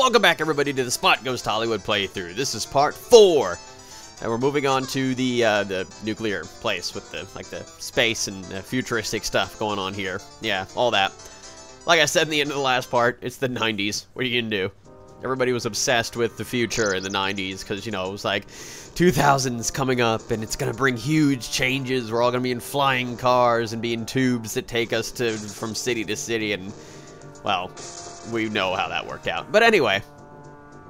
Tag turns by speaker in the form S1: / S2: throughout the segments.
S1: Welcome back, everybody, to the Spot Ghost Hollywood playthrough. This is part 4, and we're moving on to the nuclear place with the space and futuristic stuff going on here. Yeah, all that. Like I said in the end of the last part, it's the 90s. What are you gonna do? Everybody was obsessed with the future in the 90s because, you know, it was like 2000s coming up and it's gonna bring huge changes. We're all gonna be in flying cars and be in tubes that take us from city to city, and, well, we know how that worked out. But anyway,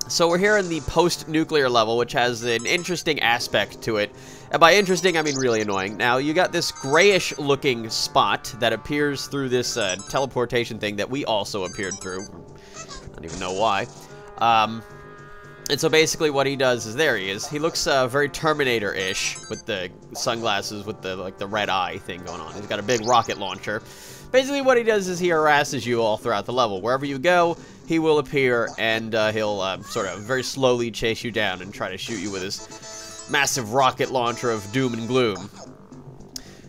S1: so we're here in the post-nuclear level, which has an interesting aspect to it. And by interesting, I mean really annoying. Now, you got this grayish-looking spot that appears through this teleportation thing that we also appeared through. I don't even know why. And so basically what he does is, there he is. He looks very Terminator-ish with the sunglasses with the red eye thing going on. He's got a big rocket launcher. Basically what he does is he harasses you all throughout the level. Wherever you go, he will appear and he'll sort of very slowly chase you down and try to shoot you with his massive rocket launcher of doom and gloom.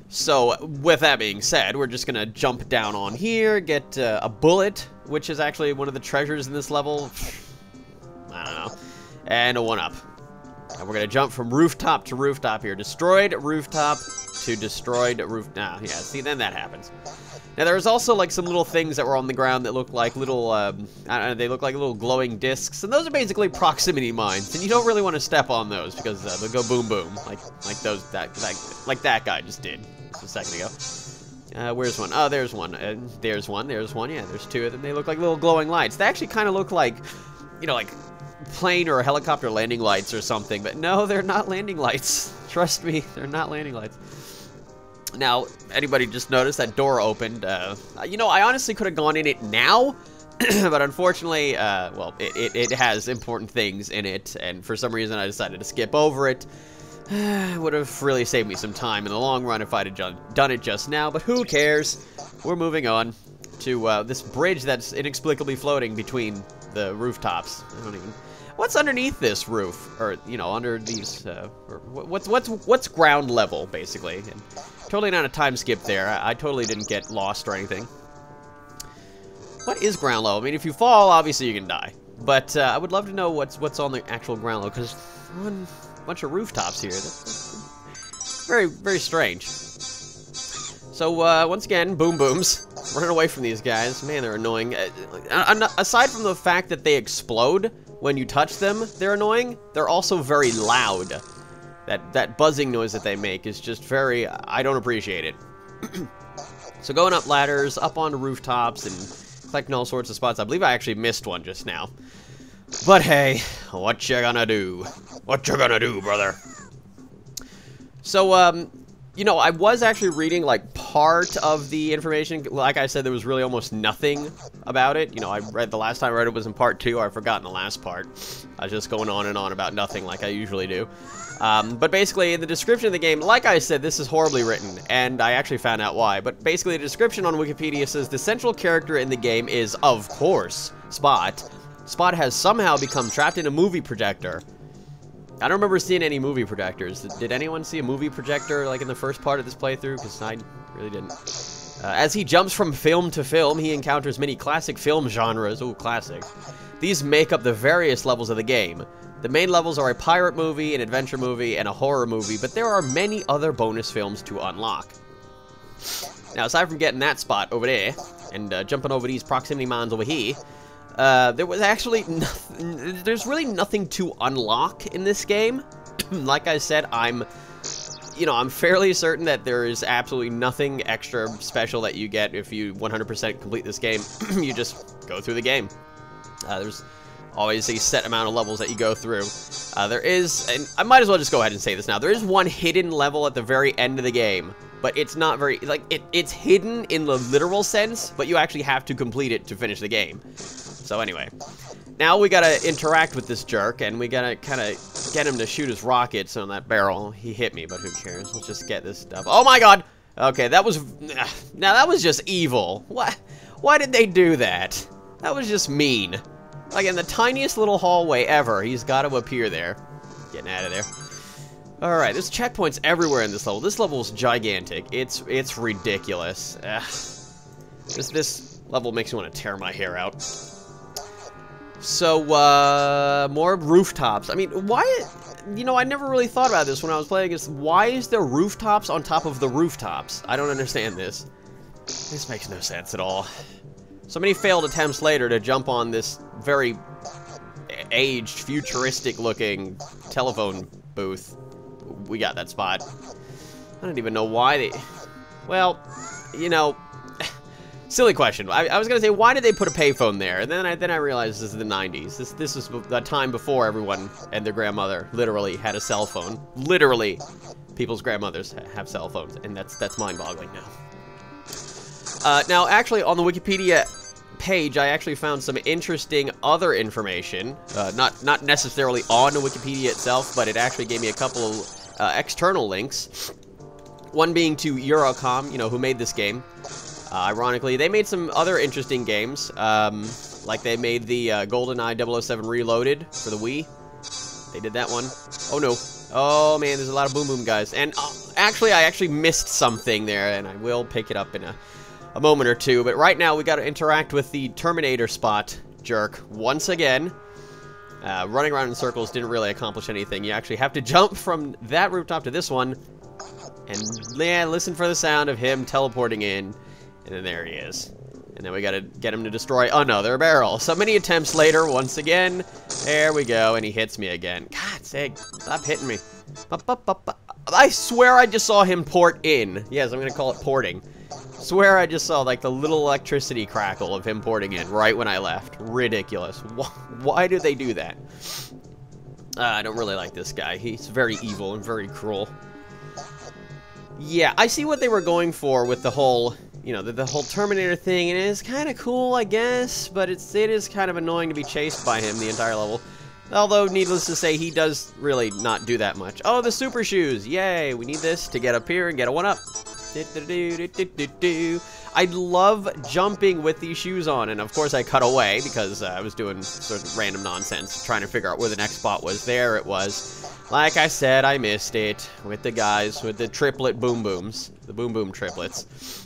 S1: So with that being said, we're just gonna jump down on here, get a bullet, which is actually one of the treasures in this level. I don't know. And a 1-up. And we're gonna jump from rooftop to rooftop here. Destroyed rooftop to destroyed roof. Now, yeah, see, then that happens. Now, there's also, like, some little things that were on the ground that look like little, I don't know, they look like little glowing discs, and those are basically proximity mines, and you don't really want to step on those, because they'll go boom boom, like that guy just did just a second ago. Where's one? Oh, there's one. There's one, yeah, there's two of them. They look like little glowing lights. They actually kind of look like, you know, like plane or helicopter landing lights or something, but no, they're not landing lights. Trust me, they're not landing lights. Now, anybody just noticed that door opened? You know, I honestly could have gone in it now, but unfortunately, well, it has important things in it, and for some reason I decided to skip over it. It would have really saved me some time in the long run if I'd have done it just now, but who cares? We're moving on to this bridge that's inexplicably floating between the rooftops. I don't even... What's underneath this roof? Or, you know, under these, what's ground level, basically? And totally not a time skip there. I totally didn't get lost or anything. What is ground level? I mean, if you fall, obviously you can die. But I would love to know what's on the actual ground level, because a bunch of rooftops here. That's very, very strange. So, once again, boom booms. Running away from these guys. Man, they're annoying. Aside from the fact that they explode when you touch them, they're annoying. They're also very loud. That buzzing noise that they make is just very... I don't appreciate it. So going up ladders, up onto rooftops, and collecting all sorts of spots. I believe I actually missed one just now. But hey, what you gonna do? What you gonna do, brother? So, you know, I was actually reading, like, part of the information. Like I said, there was really almost nothing about it. You know, the last time I read it was in part 2. I've forgotten the last part. I was just going on and on about nothing like I usually do. But basically, in the description of the game, like I said, this is horribly written, and I actually found out why. But basically, the description on Wikipedia says the central character in the game is, of course, Spot. Spot has somehow become trapped in a movie projector. I don't remember seeing any movie projectors. Did anyone see a movie projector, like, in the first part of this playthrough? Because I really didn't. As he jumps from film to film, he encounters many classic film genres. Ooh, classic. These make up the various levels of the game. The main levels are a pirate movie, an adventure movie, and a horror movie, but there are many other bonus films to unlock. Now, aside from getting that spot over there, and jumping over these proximity mines over here, there was actually nothing, there's really nothing to unlock in this game. Like I said, I'm fairly certain that there is absolutely nothing extra special that you get if you 100% complete this game. You just go through the game. There's always a set amount of levels that you go through. There is, and I might as well just go ahead and say this now, there is one hidden level at the very end of the game, but it's not very, like, it's hidden in the literal sense, but you actually have to complete it to finish the game. So anyway, now we gotta interact with this jerk, and we gotta kind of get him to shoot his rockets on that barrel. He hit me, but who cares? Let's just get this stuff. Oh my god! Okay, that was... Now, that was just evil. Why did they do that? That was just mean. Like, in the tiniest little hallway ever, he's got to appear there. Getting out of there. Alright, there's checkpoints everywhere in this level. This level is gigantic. It's ridiculous. This level makes me want to tear my hair out. So, more rooftops. I mean, why... You know, I never really thought about this when I was playing this. Why is there rooftops on top of the rooftops? I don't understand this. This makes no sense at all. So many failed attempts later to jump on this very aged, futuristic-looking telephone booth. We got that spot. I don't even know why they... Well, you know... Silly question. I was gonna say, why did they put a payphone there? And then I realized this is the 90s. This was the time before everyone and their grandmother literally had a cell phone. Literally, people's grandmothers have cell phones, and that's mind-boggling now. Now, actually, on the Wikipedia page, I actually found some interesting other information. Not necessarily on the Wikipedia itself, but it actually gave me a couple of external links. One being to Eurocom, you know, who made this game. Ironically, they made some other interesting games, like they made the GoldenEye 007 Reloaded for the Wii. They did that one. Oh no. Oh man, there's a lot of boom boom guys. And actually, I actually missed something there, and I will pick it up in a moment or two. But right now, we got to interact with the Terminator spot jerk once again. Running around in circles didn't really accomplish anything. You actually have to jump from that rooftop to this one, and yeah, listen for the sound of him teleporting in. And then there he is. And then we gotta get him to destroy another barrel. So many attempts later, once again, there we go, and he hits me again. God sake, stop hitting me. I swear I just saw him port in. Yes, I'm gonna call it porting. Swear I just saw, like, the little electricity crackle of him porting in right when I left. Ridiculous. Why do they do that? I don't really like this guy. He's very evil and very cruel. Yeah, I see what they were going for with the whole... You know, the whole Terminator thing, and it is kind of cool, I guess, but it is kind of annoying to be chased by him the entire level. Although, needless to say, he does really not do that much. Oh, the super shoes! Yay! We need this to get up here and get a one-up. I love jumping with these shoes on, and of course I cut away because I was doing sort of random nonsense, trying to figure out where the next spot was. There it was. Like I said, I missed it with the guys, with the triplet boom booms. The boom boom triplets.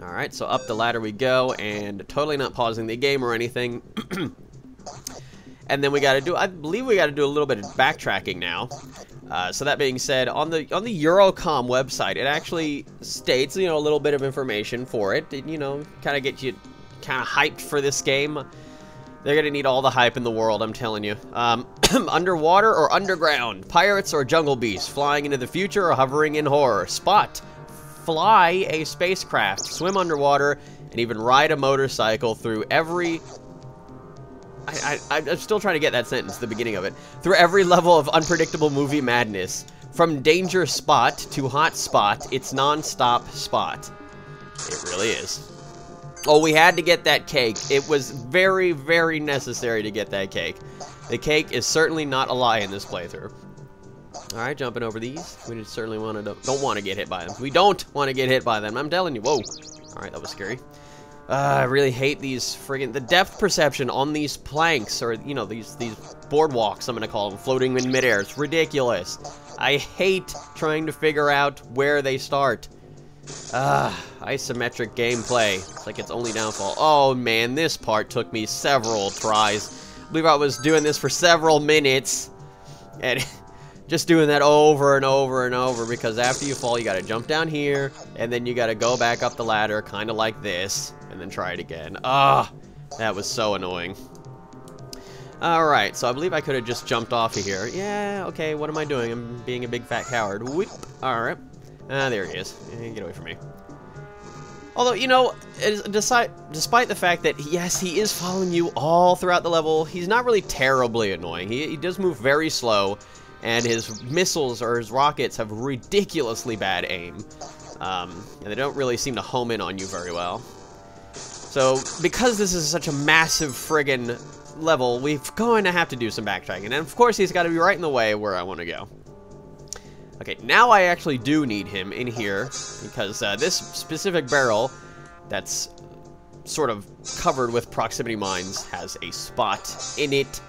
S1: Alright, so up the ladder we go, and totally not pausing the game or anything. And then we gotta do, I believe we gotta do a little bit of backtracking now. So that being said, on the Eurocom website, it actually states, you know, a little bit of information for it. You know, kind of get you kind of hyped for this game. They're gonna need all the hype in the world, I'm telling you. Underwater or underground? Pirates or jungle beasts? Flying into the future or hovering in horror? Spot. Fly a spacecraft, swim underwater, and even ride a motorcycle through every... I'm still trying to get that sentence, the beginning of it. Through every level of unpredictable movie madness. From danger spot to hot spot, it's non-stop spot. It really is. Oh, we had to get that cake. It was very, very necessary to get that cake. The cake is certainly not a lie in this playthrough. Alright, jumping over these. We certainly don't want to get hit by them. We don't want to get hit by them. I'm telling you. Whoa. Alright, that was scary. I really hate these friggin... The depth perception on these planks, or, you know, these boardwalks, I'm going to call them, floating in midair. It's ridiculous. I hate trying to figure out where they start. Isometric gameplay. It's like its only downfall. Oh, man, this part took me several tries. I believe I was doing this for several minutes. And... Just doing that over and over and over, because after you fall, you gotta jump down here, and then you gotta go back up the ladder, kind of like this, and then try it again. That was so annoying. Alright, so I believe I could have just jumped off of here. Yeah, okay, what am I doing? I'm being a big fat coward. Whoop. Alright. There he is. Get away from me. Although, you know, despite the fact that, yes, he is following you all throughout the level, he's not really terribly annoying. He does move very slow. And his missiles, or his rockets, have ridiculously bad aim. And they don't really seem to home in on you very well. So, because this is such a massive friggin' level, we're going to have to do some backtracking. And of course, he's got to be right in the way where I want to go. Okay, now I actually do need him in here, because this specific barrel that's sort of covered with proximity mines has a spot in it.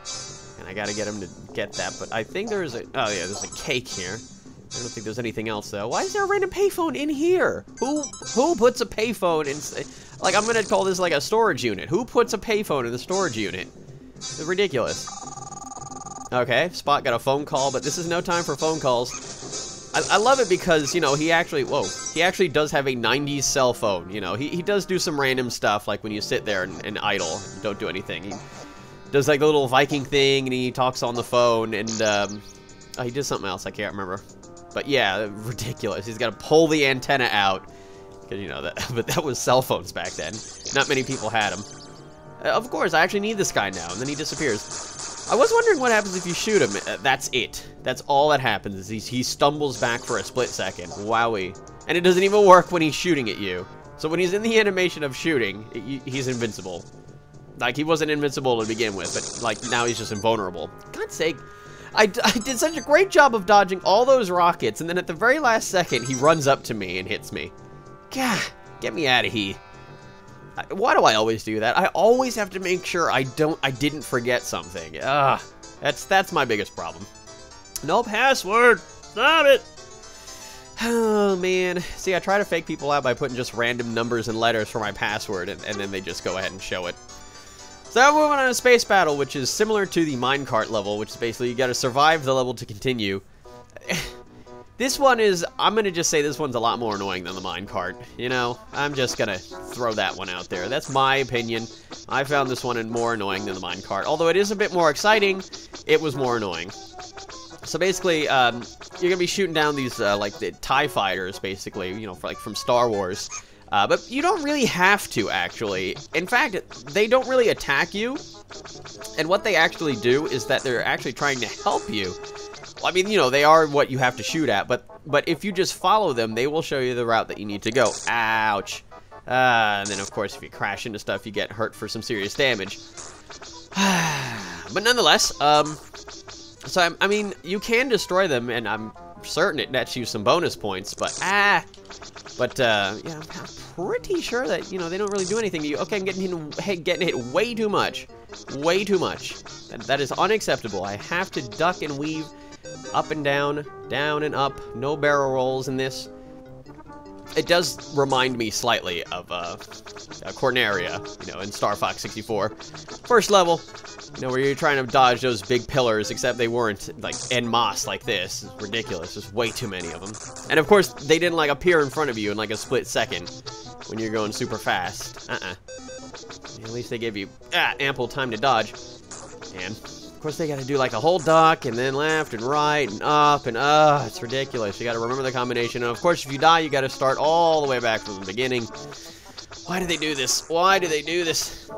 S1: And I gotta get him to get that, but I think there's a... Oh, yeah, there's a cake here. I don't think there's anything else, though. Why is there a random payphone in here? Who puts a payphone in... Like, I'm gonna call this like a storage unit. Who puts a payphone in the storage unit? It's ridiculous. Okay, Spot got a phone call, but this is no time for phone calls. I love it because, you know, he actually does have a 90s cell phone. You know, he does do some random stuff, like when you sit there and idle, and don't do anything. He does like the little Viking thing, and he talks on the phone, and he did something else, I can't remember. But yeah, ridiculous. He's got to pull the antenna out, because, you know, but that was cell phones back then. Not many people had them. Of course, I actually need this guy now, and then he disappears. I was wondering what happens if you shoot him. That's it. That's all that happens, is he stumbles back for a split second. Wowie. And it doesn't even work when he's shooting at you. So when he's in the animation of shooting, he's invincible. Like, he wasn't invincible to begin with, but, like, now he's just invulnerable. God's sake. I did such a great job of dodging all those rockets, and then at the very last second, he runs up to me and hits me. Gah, get me out of here. Why do I always do that? I always have to make sure I didn't forget something. That's my biggest problem. No password. Stop it. Oh, man. See, I try to fake people out by putting just random numbers and letters for my password, and then they just go ahead and show it. So now we're moving on to Space Battle, which is similar to the minecart level, which is basically you got to survive the level to continue. This one is, I'm going to just say this one's a lot more annoying than the minecart. You know, I'm just going to throw that one out there. That's my opinion. I found this one more annoying than the minecart. Although it is a bit more exciting, it was more annoying. So basically, you're going to be shooting down these, like, the TIE fighters, basically, you know, from Star Wars. But you don't really have to, actually. In fact, they don't really attack you. And what they actually do is that they're actually trying to help you. I mean, you know, they are what you have to shoot at, but if you just follow them, they will show you the route that you need to go. Ouch. And then, of course, if you crash into stuff, you get hurt for some serious damage. But nonetheless, so, I mean, you can destroy them, and I'm certain it nets you some bonus points, but, yeah, I'm pretty sure that, you know, they don't really do anything to you. Okay, I'm getting hit way too much. Way too much. That is unacceptable. I have to duck and weave. Up and down and up. No barrel rolls in this. It does remind me slightly of Corneria, you know, in Star Fox 64. First level, you know, where you're trying to dodge those big pillars, except they weren't, like, en masse like this. It's ridiculous. There's way too many of them. And, of course, they didn't, like, appear in front of you in, like, a split second when you're going super fast. At least they give you ample time to dodge. And of course, they got to do like a whole duck, and then left and right and up, and it's ridiculous. You got to remember the combination. And of course, if you die, you got to start all the way back from the beginning. Why do they do this? Why do they do this?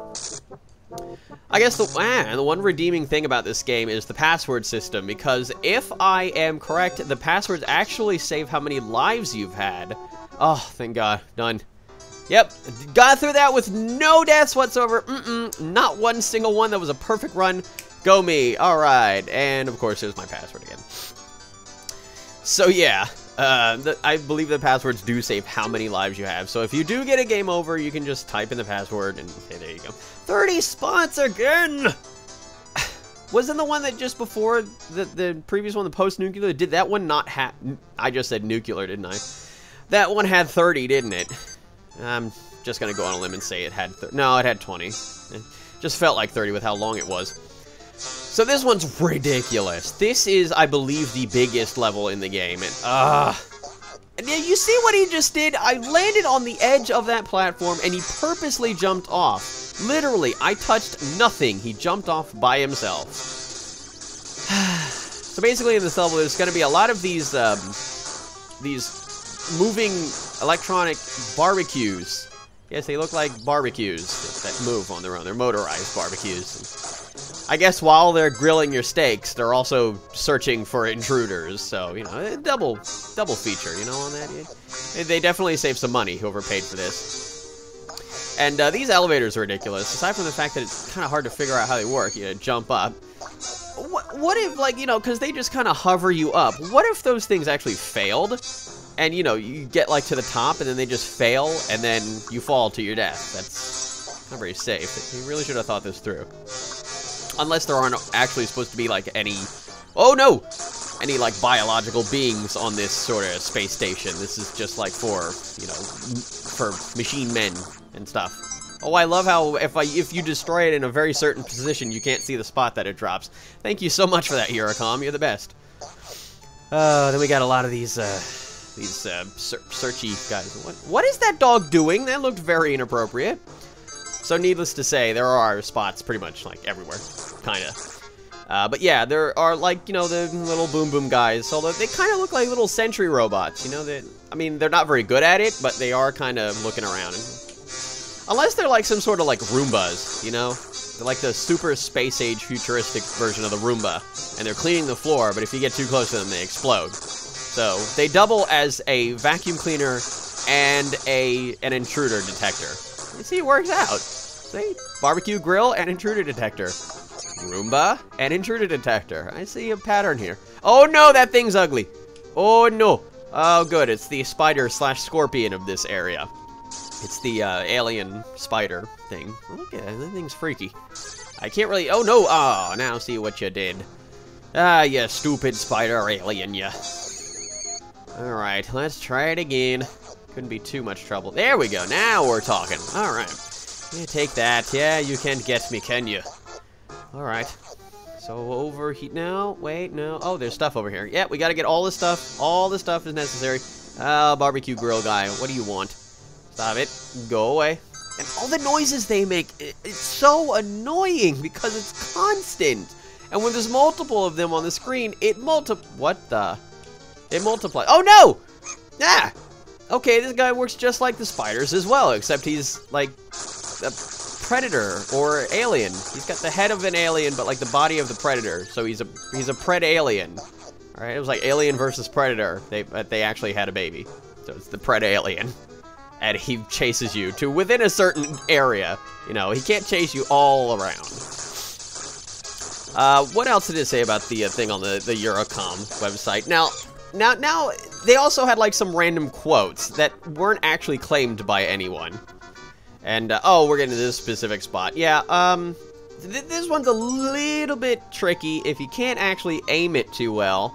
S1: I guess the one redeeming thing about this game is the password system, because if I am correct, the passwords actually save how many lives you've had. Oh, thank God. Done. Yep, got through that with no deaths whatsoever. Not one single one. That was a perfect run. Go me. Alright, and of course there's my password again. So yeah, I believe the passwords do save how many lives you have. So if you do get a game over, you can just type in the password and hey, there you go. 30 spots again! Wasn't the one that just before the previous one, the post-nuclear, did that one not have... I just said nuclear, didn't I? That one had 30, didn't it? I'm just gonna go on a limb and say it had 30. No, it had 20. It just felt like 30 with how long it was. So this one's ridiculous. This is, I believe, the biggest level in the game. And you see what he just did? I landed on the edge of that platform, and he purposely jumped off. Literally, I touched nothing. He jumped off by himself. So basically, in this level, there's going to be a lot of these moving electronic barbecues. Yes, they look like barbecues that move on their own. They're motorized barbecues. I guess while they're grilling your steaks, they're also searching for intruders. So, you know, double feature, you know, on that. They definitely save some money, whoever paid for this. And these elevators are ridiculous. Aside from the fact that it's kind of hard to figure out how they work, you know, jump up. What if, like, you know, because they just kind of hover you up. What if those things actually failed? And, you know, you get, like, to the top, and then they just fail, and then you fall to your death. That's not very safe. You really should have thought this through. Unless there aren't actually supposed to be, like, any... Oh, no! Any, like, biological beings on this sort of space station. This is just, like, for, you know, for machine men and stuff. Oh, I love how if you destroy it in a very certain position, you can't see the spot that it drops. Thank you so much for that, Hirocom. You're the best. Then we got a lot of these searchy guys. What is that dog doing? That looked very inappropriate. So needless to say, there are spots pretty much like everywhere, kinda. But yeah, there are like, you know, the little boom boom guys, although they kind of look like little sentry robots, you know, that, I mean, they're not very good at it, but they are kind of looking around. Unless they're like some sort of like Roombas, you know? They're like the super space age futuristic version of the Roomba, and they're cleaning the floor, but if you get too close to them, they explode. So they double as a vacuum cleaner and an intruder detector. You see, it works out. See? Barbecue grill and intruder detector. Roomba and intruder detector. I see a pattern here. Oh no, that thing's ugly. Oh no. Oh good, it's the spider slash scorpion of this area. It's the alien spider thing. Okay, that thing's freaky. I can't really, oh no, oh, now see what you did. Ah, you stupid spider alien, ya. Alright, let's try it again. Couldn't be too much trouble. There we go, now we're talking. Alright. Yeah, take that. Yeah, you can't get me, can you? Alright. So over here, no, wait, no. Oh, there's stuff over here. Yeah, we gotta get all this stuff. All the stuff is necessary. Barbecue grill guy, what do you want? Stop it. Go away. And all the noises they make, it's so annoying because it's constant. And when there's multiple of them on the screen, it what the? It multiplies. Oh no! Ah! Okay, this guy works just like the spiders as well, except he's like a predator or alien. He's got the head of an alien, but like the body of the predator. So he's a pred alien. All right, it was like Alien versus Predator. They actually had a baby, so it's the pred alien, and he chases you to within a certain area. You know, he can't chase you all around. What else did it say about the thing on the Eurocom website? Now, they also had like some random quotes that weren't actually claimed by anyone. And, oh, we're getting to this specific spot. Yeah, this one's a little bit tricky if you can't actually aim it too well.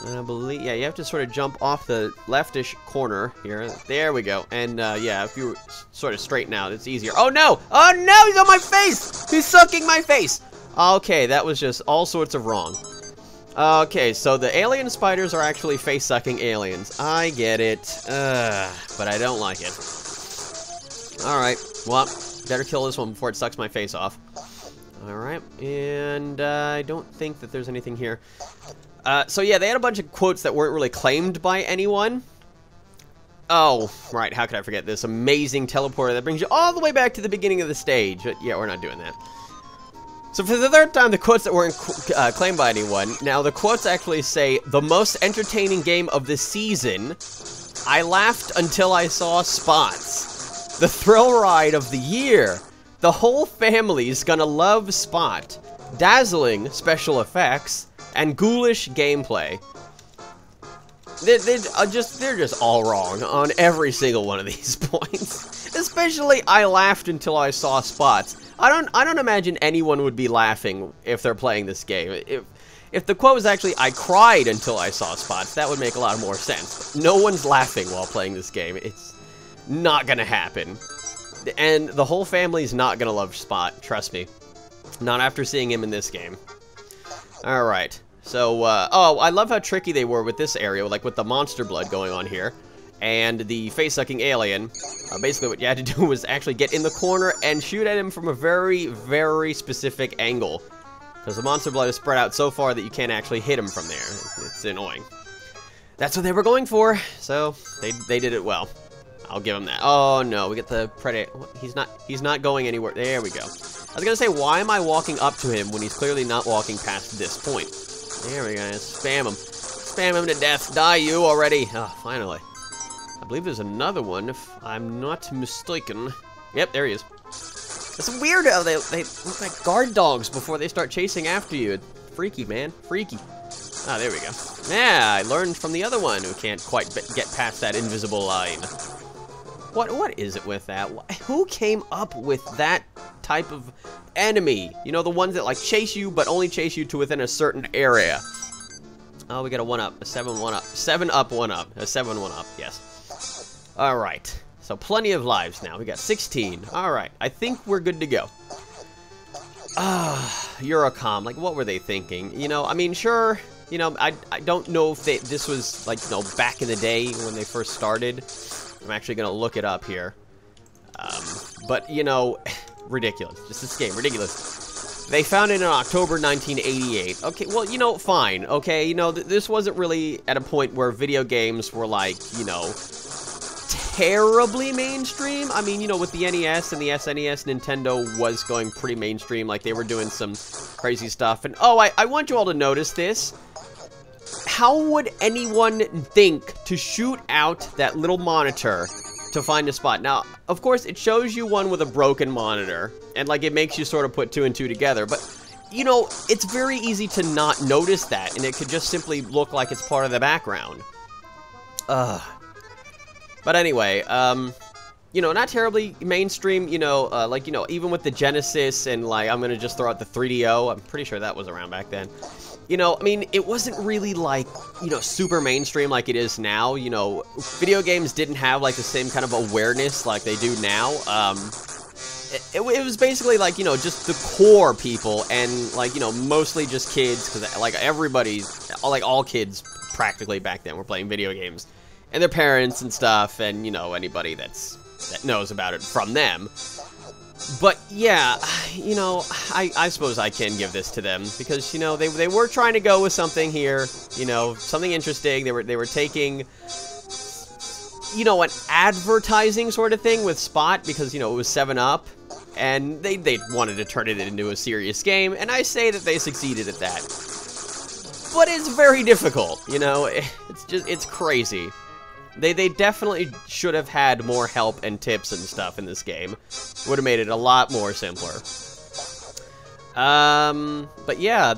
S1: I believe, yeah, you have to sort of jump off the leftish corner here. There we go. And, yeah, if you sort of straighten out, it's easier. Oh, no! Oh, no! He's on my face! He's sucking my face! Okay, that was just all sorts of wrong. Okay, so the alien spiders are actually face-sucking aliens. I get it. But I don't like it. Alright, well, better kill this one before it sucks my face off. Alright, and I don't think that there's anything here. So yeah, they had a bunch of quotes that weren't really claimed by anyone. Oh, right, how could I forget this amazing teleporter that brings you all the way back to the beginning of the stage. But yeah, we're not doing that. So for the third time, the quotes that weren't claimed by anyone. Now, the quotes actually say, "The most entertaining game of the season. I laughed until I saw spots. The thrill ride of the year. The whole family's gonna love Spot. Dazzling special effects and ghoulish gameplay." They're just all wrong on every single one of these points. Especially, I laughed until I saw spots. I don't imagine anyone would be laughing if they're playing this game. If the quote was actually, "I cried until I saw spots," that would make a lot more sense. But no one's laughing while playing this game. It's not gonna happen. And the whole family's not gonna love Spot, trust me. Not after seeing him in this game. Alright, so, oh, I love how tricky they were with this area, like with the monster blood going on here. And the face-sucking alien. Basically what you had to do was actually get in the corner and shoot at him from a very, very specific angle. Because the monster blood is spread out so far that you can't actually hit him from there. It's annoying. That's what they were going for, so they did it well. I'll give him that. Oh no, we get the predator. He's not going anywhere. There we go. I was gonna say, why am I walking up to him when he's clearly not walking past this point? There we go. Spam him. Spam him to death. Die you already. Oh, finally. I believe there's another one, if I'm not mistaken. Yep, there he is. It's weird how they look like guard dogs before they start chasing after you. Freaky, man. Freaky. Ah, there we go. Yeah, I learned from the other one who can't quite get past that invisible line. What is it with that? Who came up with that type of enemy? You know, the ones that like chase you, but only chase you to within a certain area. Oh, we got a 1-up, a 7-1-up, 7-up, 1-up, a 7-1-up, yes. All right. So plenty of lives now. We got 16. Alright, I think we're good to go. Eurocom, like, what were they thinking? You know, I mean, sure, you know, I don't know if this was, like, you know, back in the day when they first started. I'm actually going to look it up here. But, you know, ridiculous. Just this game, ridiculous. They founded in October 1988. Okay, well, you know, fine. Okay, you know, this wasn't really at a point where video games were, like, you know, terribly mainstream. I mean, you know, with the NES and the SNES, Nintendo was going pretty mainstream. Like, they were doing some crazy stuff. And, oh, I want you all to notice this. How would anyone think to shoot out that little monitor to find a spot? Now, of course, it shows you one with a broken monitor, and, like, it makes you sort of put 2 and 2 together. But, you know, it's very easy to not notice that, and it could just simply look like it's part of the background. But anyway, you know, not terribly mainstream, you know, like, you know, even with the Genesis and, like, I'm gonna just throw out the 3DO, I'm pretty sure that was around back then. You know, I mean, it wasn't really, like, you know, super mainstream like it is now. You know, video games didn't have, like, the same kind of awareness like they do now. It was basically, like, you know, just the core people and, like, you know, mostly just kids, because, like, everybody, like, all kids practically back then were playing video games. And their parents and stuff, and, you know, anybody that knows about it from them. But, yeah, you know, I suppose I can give this to them, because, you know, they were trying to go with something here, you know, something interesting. They were taking, you know, an advertising sort of thing with Spot, because, you know, it was 7-Up, and they wanted to turn it into a serious game, and I say that they succeeded at that. But it's very difficult, you know, it's crazy. They definitely should have had more help and tips and stuff in this game. Would have made it a lot more simpler. But yeah,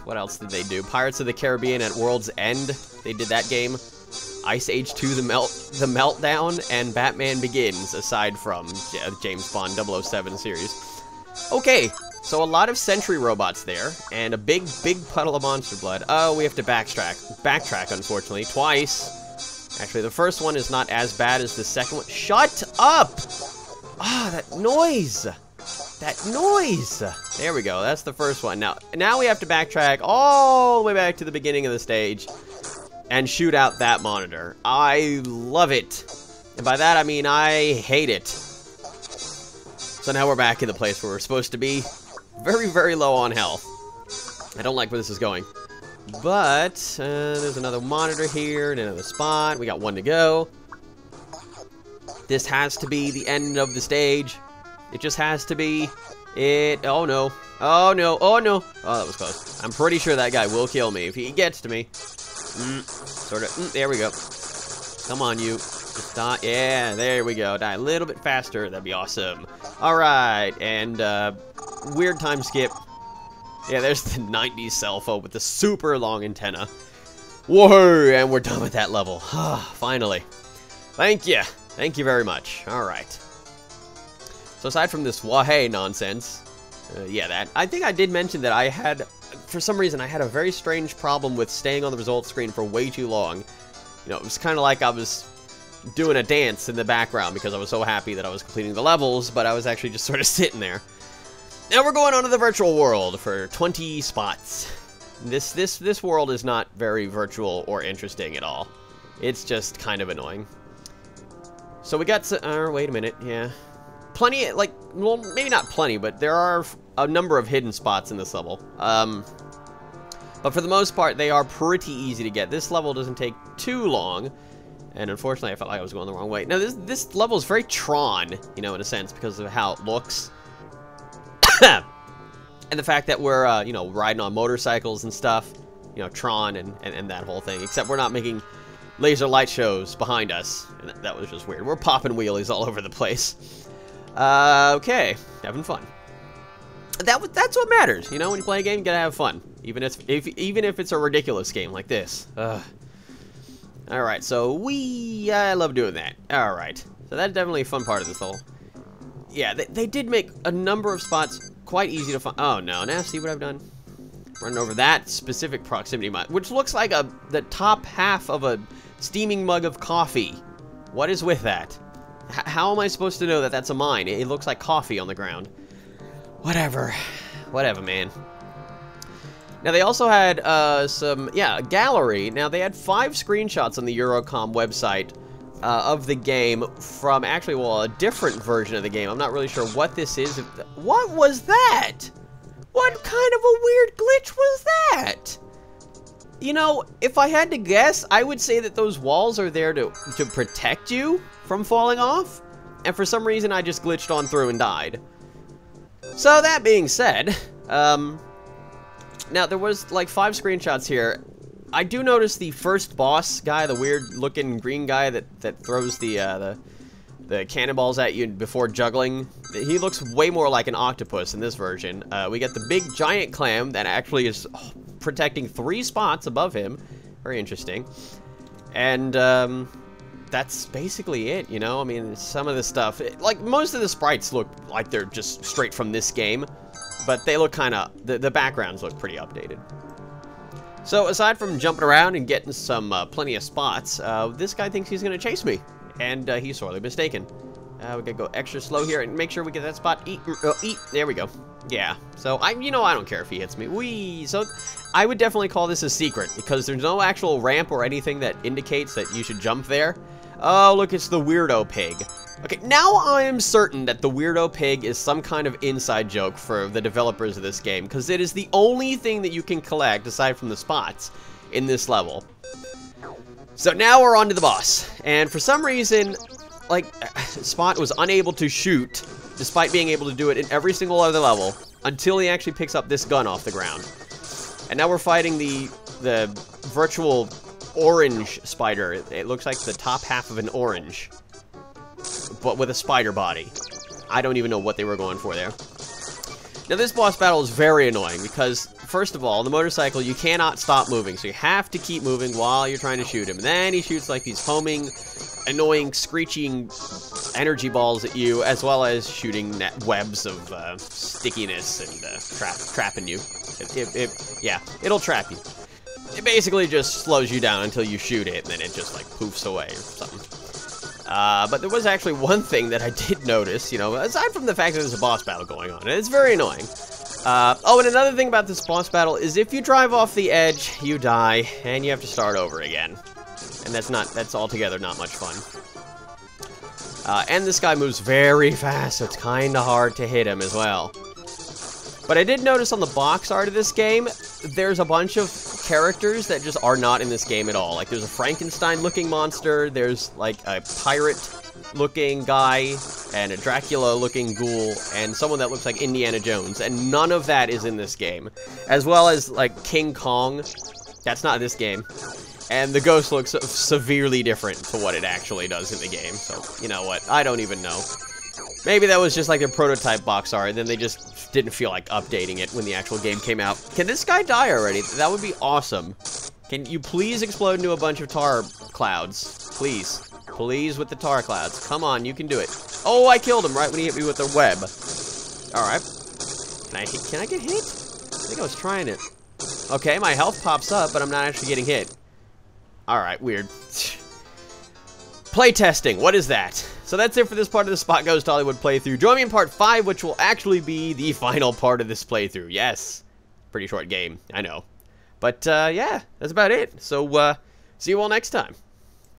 S1: what else did they do? Pirates of the Caribbean at World's End. They did that game. Ice Age 2 The Meltdown, and Batman Begins, aside from James Bond 007 series. Okay, so a lot of sentry robots there, and a big puddle of monster blood. Oh, we have to backtrack, unfortunately, twice. Actually, the first one is not as bad as the second one. Shut up! Ah, that noise! That noise! There we go, that's the first one. Now we have to backtrack all the way back to the beginning of the stage and shoot out that monitor. I love it. And by that, I mean I hate it. So now we're back in the place where we're supposed to be. Very, very low on health. I don't like where this is going. But, there's another monitor here and another spot. We got 1 to go. This has to be the end of the stage. It just has to be. Oh no. Oh no. Oh no. Oh, that was close. I'm pretty sure that guy will kill me if he gets to me. There we go. Come on, you. Just die. Yeah, there we go. Die a little bit faster. That'd be awesome. Alright, and, weird time skip. Yeah, there's the 90s cell phone with the super long antenna. Whoa, and we're done with that level. Finally. Thank you. Thank you very much. Alright. So aside from this wahey nonsense, yeah, I think I did mention that I had, for some reason, I had a very strange problem with staying on the results screen for way too long. You know, it was kind of like I was doing a dance in the background because I was so happy that I was completing the levels, but I was actually just sort of sitting there. Now we're going on to the virtual world for 20 spots. This world is not very virtual or interesting at all. It's just kind of annoying. So we got wait a minute, yeah. Plenty, like, well, maybe not plenty, but there are a number of hidden spots in this level. But for the most part, they are pretty easy to get. This level doesn't take too long. And unfortunately, I felt like I was going the wrong way. Now, this level is very Tron, you know, in a sense, because of how it looks. And the fact that we're, you know, riding on motorcycles and stuff. You know, Tron and that whole thing. Except we're not making laser light shows behind us. And that was just weird. We're popping wheelies all over the place. Okay. Having fun. That's what matters, you know, when you play a game, you gotta have fun. Even if it's a ridiculous game like this. Alright, so I love doing that. Alright, so that's definitely a fun part of this level. Yeah, they did make a number of spots quite easy to find. Oh no, now see what I've done? Running over that specific proximity mine, which looks like the top half of a steaming mug of coffee. What is with that? How am I supposed to know that that's a mine? It looks like coffee on the ground. Whatever. Whatever, man. Now, they also had a gallery. Now, they had 5 screenshots on the Eurocom website of the game from, actually, well, a different version of the game. I'm not really sure what this is. What was that? What kind of a weird glitch was that? You know, if I had to guess, I would say that those walls are there to protect you from falling off. And for some reason, I just glitched on through and died. So, that being said, now, there was, like, 5 screenshots here. I do notice the first boss guy, the weird-looking green guy that throws the cannonballs at you before juggling. He looks way more like an octopus in this version. We get the big giant clam that actually is protecting 3 spots above him. Very interesting. And, that's basically it, you know? I mean, some of the stuff... like, most of the sprites look like they're just straight from this game. But they look kind of... the backgrounds look pretty updated. So, aside from jumping around and getting some plenty of spots, this guy thinks he's going to chase me. And he's sorely mistaken. We gotta go extra slow here and make sure we get that spot. Eat. There we go. Yeah. So, I don't care if he hits me. Whee! So, I would definitely call this a secret, because there's no actual ramp or anything that indicates that you should jump there. Oh, look, it's the weirdo pig. Okay, now I am certain that the weirdo pig is some kind of inside joke for the developers of this game, because it is the only thing that you can collect, aside from the spots, in this level. So now we're on to the boss, and for some reason, like, Spot was unable to shoot, despite being able to do it in every single other level, until he actually picks up this gun off the ground. And now we're fighting the virtual orange spider. It looks like the top half of an orange, but with a spider body. I don't even know what they were going for there. Now, this boss battle is very annoying because, first of all, on the motorcycle, you cannot stop moving, so you have to keep moving while you're trying to shoot him. And then he shoots like these homing, annoying, screeching energy balls at you, as well as shooting webs of stickiness and trapping you. Yeah, it'll trap you. It basically just slows you down until you shoot it, and then it just, like, poofs away or something. But there was actually one thing that I did notice, you know, aside from the fact that there's a boss battle going on, and it's very annoying. Oh, and another thing about this boss battle is if you drive off the edge, you die, and you have to start over again. And that's altogether not much fun. And this guy moves very fast, so it's kind of hard to hit him as well. But I did notice on the box art of this game, there's a bunch of characters that just are not in this game at all. Like, there's a Frankenstein-looking monster, there's, like, a pirate-looking guy, and a Dracula-looking ghoul, and someone that looks like Indiana Jones, and none of that is in this game. As well as, like, King Kong. That's not in this game. And the ghost looks severely different to what it actually does in the game. So, you know what? I don't even know. Maybe that was just like their prototype box art, and then they just didn't feel like updating it when the actual game came out. Can this guy die already? That would be awesome. Can you please explode into a bunch of tar clouds? Please. Please with the tar clouds. Come on, you can do it. Oh, I killed him right when he hit me with the web. Alright. Can I get hit? I think I was trying it. Okay, my health pops up, but I'm not actually getting hit. Alright, weird. Playtesting, what is that? So that's it for this part of the Spot Goes to Hollywood playthrough. Join me in part 5, which will actually be the final part of this playthrough. Yes. Pretty short game, I know. But, yeah, that's about it. So, see you all next time.